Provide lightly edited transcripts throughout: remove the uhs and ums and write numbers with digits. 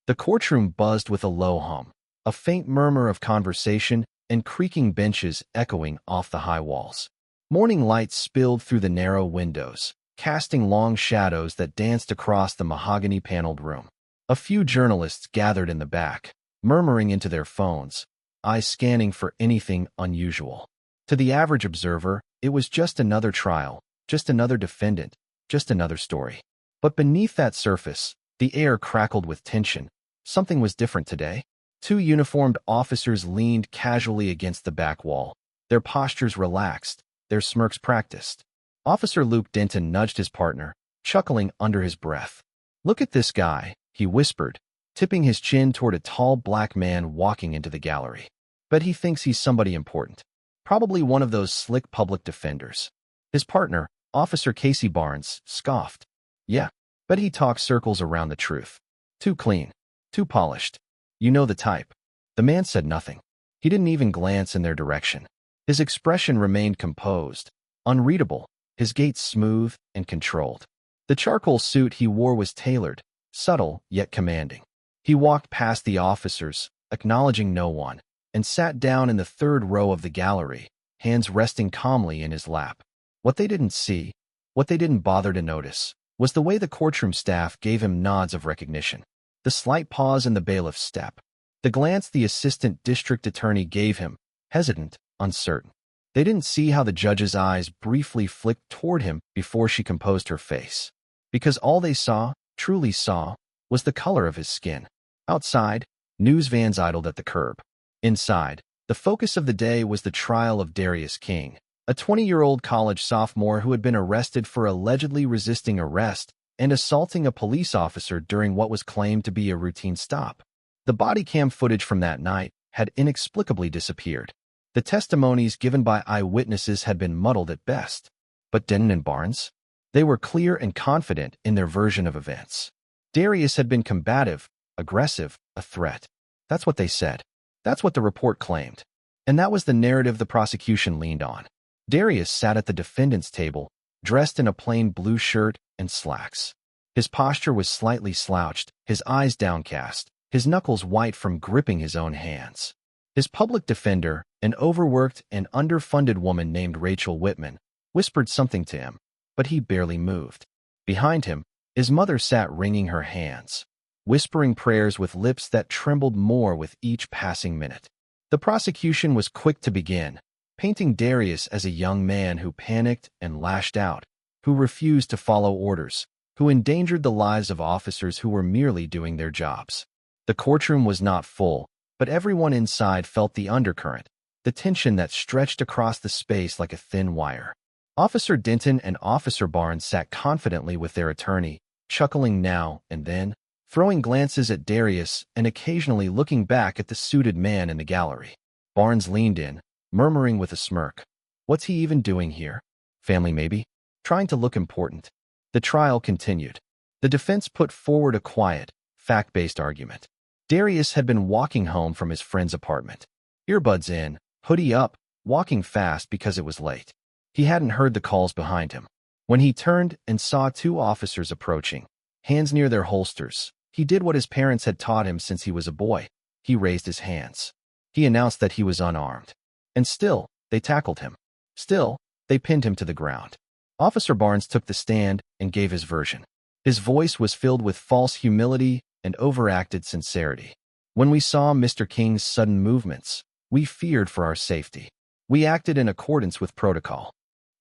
The courtroom buzzed with a low hum, a faint murmur of conversation and creaking benches echoing off the high walls. Morning light spilled through the narrow windows, casting long shadows that danced across the mahogany-paneled room. A few journalists gathered in the back, murmuring into their phones, eyes scanning for anything unusual. To the average observer, it was just another trial, just another defendant, just another story. But beneath that surface, the air crackled with tension. Something was different today. Two uniformed officers leaned casually against the back wall, their postures relaxed, their smirks practiced. Officer Luke Denton nudged his partner, chuckling under his breath. "Look at this guy," he whispered, tipping his chin toward a tall black man walking into the gallery. "Bet he thinks he's somebody important. Probably one of those slick public defenders." His partner, Officer Casey Barnes, scoffed. "Yeah, bet he talks circles around the truth. Too clean, too polished. You know the type." The man said nothing. He didn't even glance in their direction. His expression remained composed, unreadable, his gait smooth and controlled. The charcoal suit he wore was tailored, subtle yet commanding. He walked past the officers, acknowledging no one, and sat down in the third row of the gallery, hands resting calmly in his lap. What they didn't see, what they didn't bother to notice, was the way the courtroom staff gave him nods of recognition. The slight pause in the bailiff's step, the glance the assistant district attorney gave him, hesitant, uncertain. They didn't see how the judge's eyes briefly flicked toward him before she composed her face. Because all they saw, truly saw, was the color of his skin. Outside, news vans idled at the curb. Inside, the focus of the day was the trial of Darius King, a 20-year-old college sophomore who had been arrested for allegedly resisting arrest and assaulting a police officer during what was claimed to be a routine stop. The body cam footage from that night had inexplicably disappeared. The testimonies given by eyewitnesses had been muddled at best. But Denton and Barnes? They were clear and confident in their version of events. Darius had been combative, aggressive, a threat. That's what they said. That's what the report claimed. And that was the narrative the prosecution leaned on. Darius sat at the defendant's table, dressed in a plain blue shirt and slacks. His posture was slightly slouched, his eyes downcast, his knuckles white from gripping his own hands. His public defender, an overworked and underfunded woman named Rachel Whitman, whispered something to him, but he barely moved. Behind him, his mother sat wringing her hands, whispering prayers with lips that trembled more with each passing minute. The prosecution was quick to begin, painting Darius as a young man who panicked and lashed out, who refused to follow orders, who endangered the lives of officers who were merely doing their jobs. The courtroom was not full, but everyone inside felt the undercurrent, the tension that stretched across the space like a thin wire. Officer Denton and Officer Barnes sat confidently with their attorney, chuckling now and then, throwing glances at Darius and occasionally looking back at the suited man in the gallery. Barnes leaned in, murmuring with a smirk, "What's he even doing here? Family maybe? Trying to look important." The trial continued. The defense put forward a quiet, fact-based argument. Darius had been walking home from his friend's apartment, earbuds in, hoodie up, walking fast because it was late. He hadn't heard the calls behind him. When he turned and saw two officers approaching, hands near their holsters, he did what his parents had taught him since he was a boy. He raised his hands. He announced that he was unarmed. And still, they tackled him. Still, they pinned him to the ground. Officer Barnes took the stand and gave his version. His voice was filled with false humility and overacted sincerity. "When we saw Mr. King's sudden movements, we feared for our safety. We acted in accordance with protocol.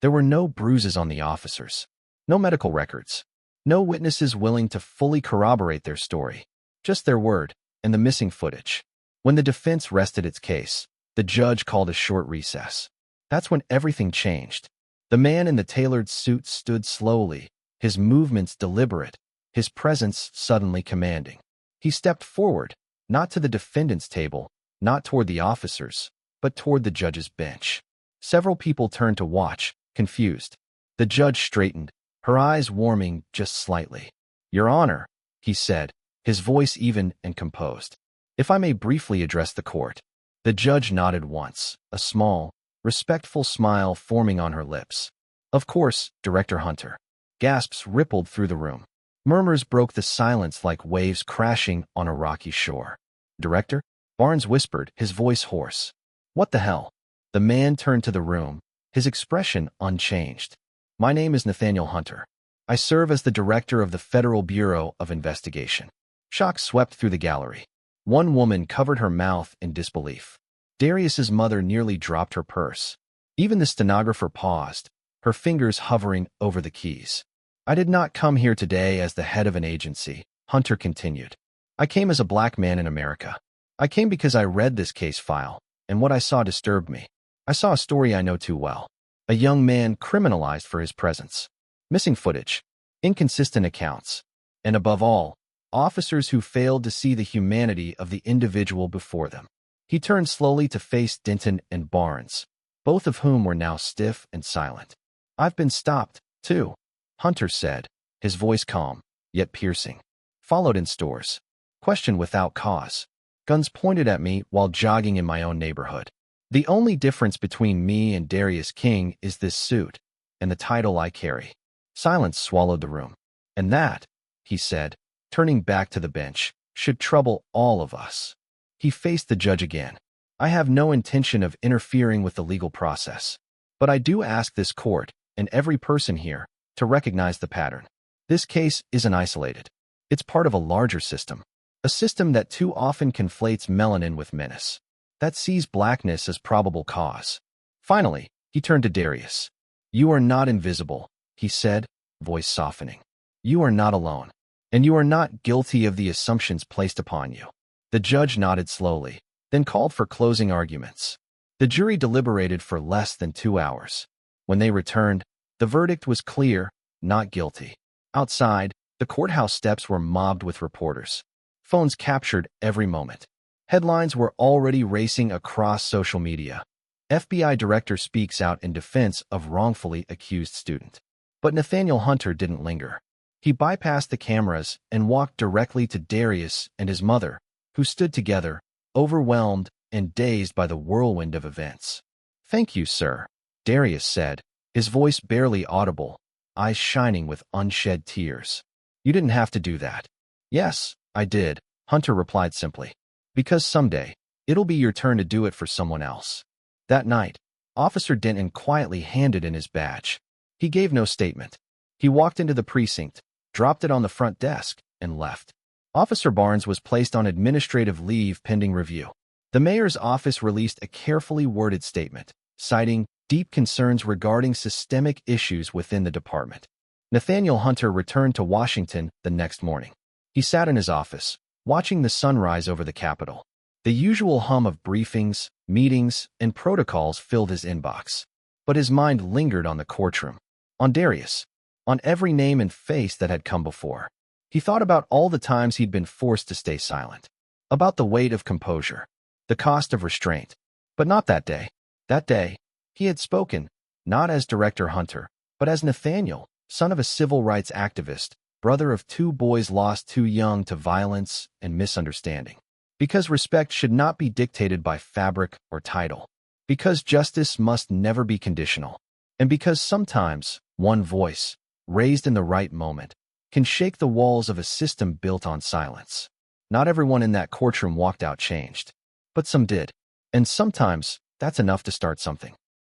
There were no bruises on the officers, no medical records, no witnesses willing to fully corroborate their story, just their word and the missing footage." When the defense rested its case, the judge called a short recess. That's when everything changed. The man in the tailored suit stood slowly, his movements deliberate, his presence suddenly commanding. He stepped forward, not to the defendant's table, not toward the officers, but toward the judge's bench. Several people turned to watch, confused. The judge straightened, her eyes warming just slightly. "Your Honor," he said, his voice even and composed. "If I may briefly address the court." The judge nodded once, a small, respectful smile forming on her lips. "Of course, Director Hunter." Gasps rippled through the room. Murmurs broke the silence like waves crashing on a rocky shore. Director? Barnes whispered, his voice hoarse. What the hell? The man turned to the room, his expression unchanged. My name is Nathaniel Hunter. I serve as the director of the Federal Bureau of Investigation. Shock swept through the gallery. One woman covered her mouth in disbelief. Darius's mother nearly dropped her purse. Even the stenographer paused, her fingers hovering over the keys. I did not come here today as the head of an agency, Hunter continued. I came as a black man in America. I came because I read this case file, and what I saw disturbed me. I saw a story I know too well. A young man criminalized for his presence. Missing footage, inconsistent accounts, and above all, officers who failed to see the humanity of the individual before them. He turned slowly to face Denton and Barnes, both of whom were now stiff and silent. I've been stopped, too, Hunter said, his voice calm, yet piercing. Followed in stores. Questioned without cause. Guns pointed at me while jogging in my own neighborhood. The only difference between me and Darius King is this suit, and the title I carry. Silence swallowed the room. And that, he said, turning back to the bench, should trouble all of us. He faced the judge again. I have no intention of interfering with the legal process. But I do ask this court, and every person here, to recognize the pattern. This case isn't isolated. It's part of a larger system. A system that too often conflates melanin with menace. That sees blackness as probable cause. Finally, he turned to Darius. You are not invisible, he said, voice softening. You are not alone. And you are not guilty of the assumptions placed upon you. The judge nodded slowly, then called for closing arguments. The jury deliberated for less than 2 hours. When they returned, the verdict was clear, not guilty. Outside, the courthouse steps were mobbed with reporters. Phones captured every moment. Headlines were already racing across social media. FBI director speaks out in defense of wrongfully accused student. But Nathaniel Hunter didn't linger. He bypassed the cameras and walked directly to Darius and his mother, who stood together, overwhelmed and dazed by the whirlwind of events. Thank you, sir, Darius said, his voice barely audible, eyes shining with unshed tears. You didn't have to do that. Yes, I did, Hunter replied simply. Because someday, it'll be your turn to do it for someone else. That night, Officer Denton quietly handed in his badge. He gave no statement. He walked into the precinct, dropped it on the front desk, and left. Officer Barnes was placed on administrative leave pending review. The mayor's office released a carefully worded statement, citing deep concerns regarding systemic issues within the department. Nathaniel Hunter returned to Washington the next morning. He sat in his office, watching the sunrise over the Capitol. The usual hum of briefings, meetings, and protocols filled his inbox. But his mind lingered on the courtroom, on Darius, on every name and face that had come before. He thought about all the times he'd been forced to stay silent, about the weight of composure, the cost of restraint. But not that day. That day, he had spoken, not as Director Hunter, but as Nathaniel, son of a civil rights activist, brother of 2 boys lost too young to violence and misunderstanding. Because respect should not be dictated by fabric or title. Because justice must never be conditional. And because sometimes, one voice, raised in the right moment, can shake the walls of a system built on silence. Not everyone in that courtroom walked out changed. But some did. And sometimes, that's enough to start something.